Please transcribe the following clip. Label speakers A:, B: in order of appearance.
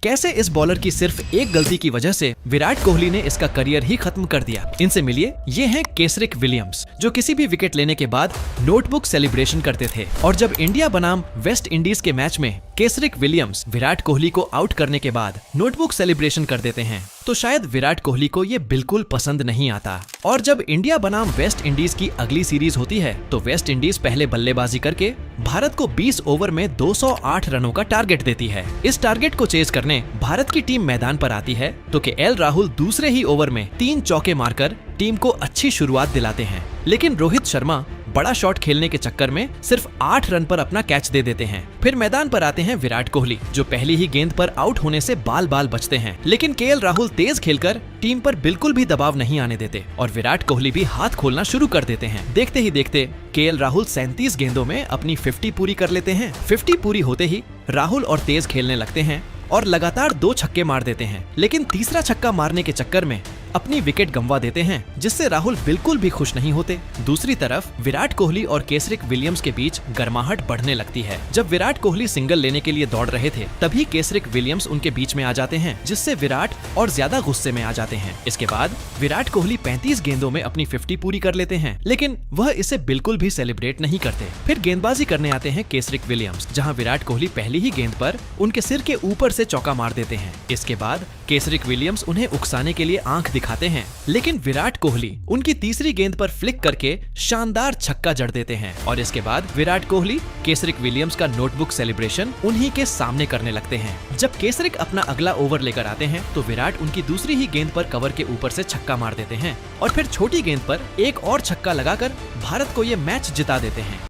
A: कैसे इस बॉलर की सिर्फ एक गलती की वजह से विराट कोहली ने इसका करियर ही खत्म कर दिया। इनसे मिलिए, ये हैं केसरिक विलियम्स, जो किसी भी विकेट लेने के बाद नोटबुक सेलिब्रेशन करते थे। और जब इंडिया बनाम वेस्ट इंडीज के मैच में केसरिक विलियम्स विराट कोहली को आउट करने के बाद नोटबुक सेलिब्रेशन कर देते हैं, तो शायद विराट कोहली को ये बिल्कुल पसंद नहीं आता। और जब इंडिया बनाम वेस्ट इंडीज की अगली सीरीज होती है, तो वेस्ट इंडीज पहले बल्लेबाजी करके भारत को 20 ओवर में 208 रनों का टारगेट देती है। इस टारगेट को चेज करने भारत की टीम मैदान पर आती है, तो केएल राहुल दूसरे ही ओवर में 3 चौके मारकर टीम को अच्छी शुरुआत दिलाते हैं। लेकिन रोहित शर्मा बड़ा शॉट खेलने के चक्कर में सिर्फ 8 रन पर अपना कैच दे देते हैं। फिर मैदान पर आते हैं विराट कोहली, जो पहली ही गेंद पर आउट होने से बाल बाल बचते हैं। लेकिन केएल राहुल तेज खेलकर टीम पर बिल्कुल भी दबाव नहीं आने देते और विराट कोहली भी हाथ खोलना शुरू कर देते हैं। देखते ही देखते केएल राहुल 37 गेंदों में अपनी 50 पूरी कर लेते हैं। 50 पूरी होते ही राहुल और तेज खेलने लगते हैं और लगातार 2 छक्के मार देते हैं। लेकिन तीसरा छक्का मारने के चक्कर में अपनी विकेट गंवा देते हैं, जिससे राहुल बिल्कुल भी खुश नहीं होते। दूसरी तरफ विराट कोहली और केसरिक विलियम्स के बीच गर्माहट बढ़ने लगती है। जब विराट कोहली सिंगल लेने के लिए दौड़ रहे थे, तभी केसरिक विलियम्स उनके बीच में आ जाते हैं, जिससे विराट और ज्यादा गुस्से में आ जाते हैं। इसके बाद विराट कोहली 35 गेंदों में अपनी 50 पूरी कर लेते हैं, लेकिन वह इसे बिल्कुल भी सेलिब्रेट नहीं करते। फिर गेंदबाजी करने आते हैं केसरिक विलियम्स, जहाँ विराट कोहली पहली ही गेंद पर उनके सिर के ऊपर से चौका मार देते हैं। इसके बाद केसरिक विलियम्स उन्हें उकसाने के लिए आंख दिखाते हैं, लेकिन विराट कोहली उनकी तीसरी गेंद पर फ्लिक करके शानदार छक्का जड़ देते हैं। और इसके बाद विराट कोहली केसरिक विलियम्स का नोटबुक सेलिब्रेशन उन्हीं के सामने करने लगते हैं। जब केसरिक अपना अगला ओवर लेकर आते हैं, तो विराट उनकी दूसरी ही गेंद पर कवर के ऊपर से छक्का मार देते हैं और फिर छोटी गेंद पर एक और छक्का लगाकर भारत को ये मैच जिता देते हैं।